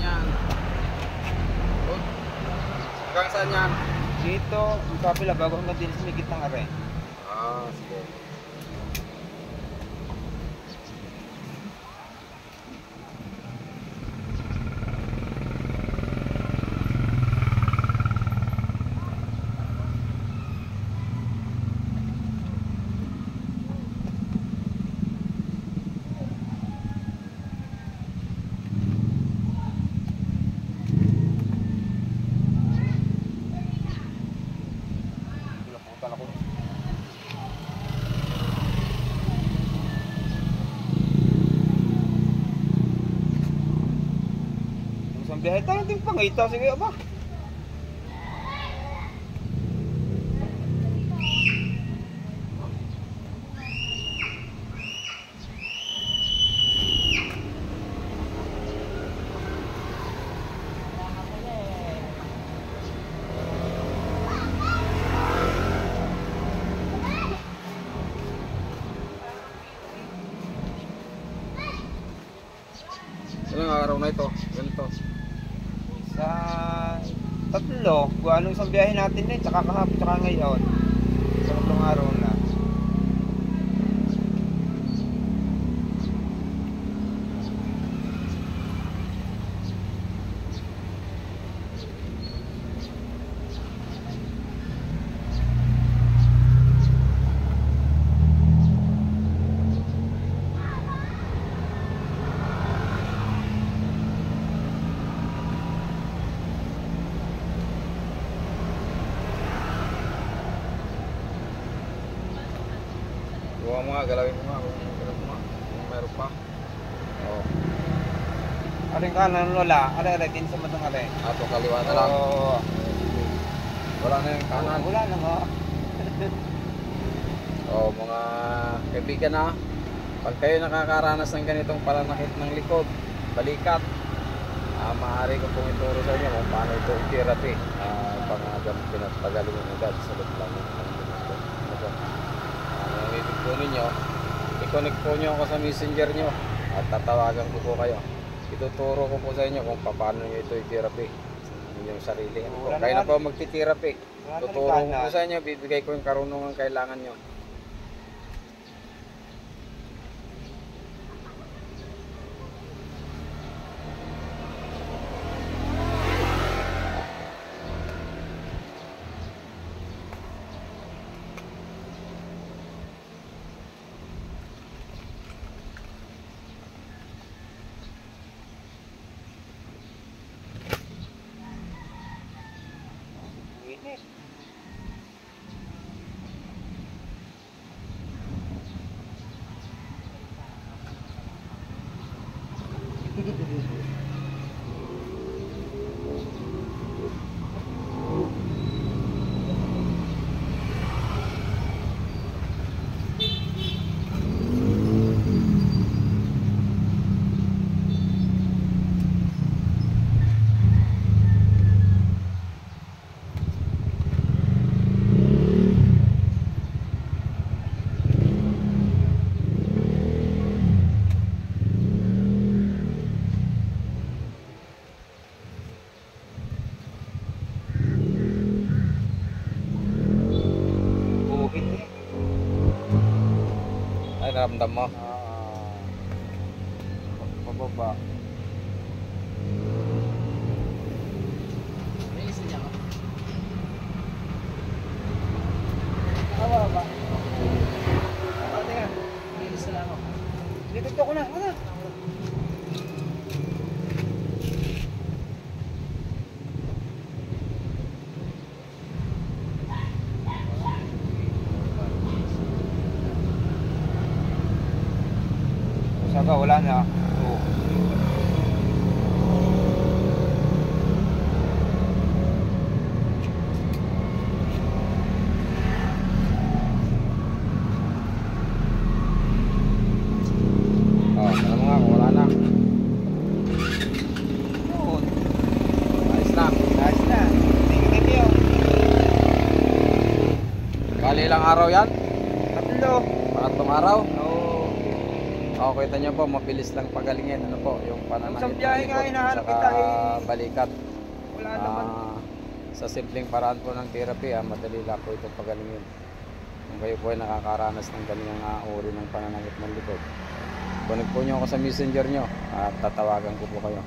yan? Hanggang saan yan? Dito, yung kapila, bago hanggang din sa may gitnang are. Ah, sige. Laputan ako. Yung isang biyahe tayo, hindi pangita. Sige, aba. Ilang araw na ito? Ganito. Sa tatlo, kung anong isang biyahe natin eh, tsaka kahapon, tsaka ngayon. Sa tatlong araw na. Gawa mo nga, galawin mo nga. Galawin mo nga. Kung meron pa. Oo. Aring kanan lola, are din sa matang are. Ato kaliwa na lang. Oo. Wala na yung kanan. Wala na nga. Oo, mga kaibigan na. Pag kayo nakakaranas ng ganitong palanakit ng likod, balikat, maaari ko pong ituro sa inyo kung paano ito i-therapy. Pangagamit pinagpagaling ng agad sa loob lang ng minuto. Ang ibig po ninyo, i-connect po nyo ako sa messenger nyo at tatawagan ko po kayo. Ituturo ko po sa inyo kung paano nyo ito i-therapy sa inyong sarili. Kayo na po magti-therapy. Tuturo ko po sa inyo, bibigay ko yung karunungan kailangan nyo. Init. Buhit eh. Ay, naramdam mo. Pababa. Pababa. Ate nga. Bilis na ako. Dito ko na. Ano? Saka wala na. Oo. Alam mo nga kung wala na. Yun. Ayos na. Ayos na. Thank you. Bali ilang araw yan? Tatlo. Pangatlong araw? Oo. makikita nyo po, mabilis lang pagalingin. Ano po, yung pananakit Isang biyahe ng nga, likod hinahanap saka kita, eh. balikat. Wala naman. Sa simpleng paraan po ng therapy, madali lang po ito pagalingin. Kung kayo po ay nakakaranas ng ganyan uri ng pananakit ng likod, connect po nyo ako sa messenger nyo at tatawagan ko po kayo.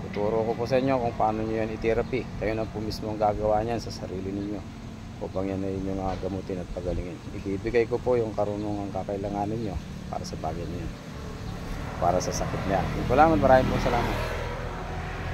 Tuturo ko po sa inyo kung paano nyo yan i-therapy. Kayo na po mismo ang gagawa niyan sa sarili ninyo upang yan ay inyong gamutin at pagalingin. Ibibigay ko po yung karunungang kakailanganin nyo para sa bagay niyo, para sa sakit niya. Maraming po salamat.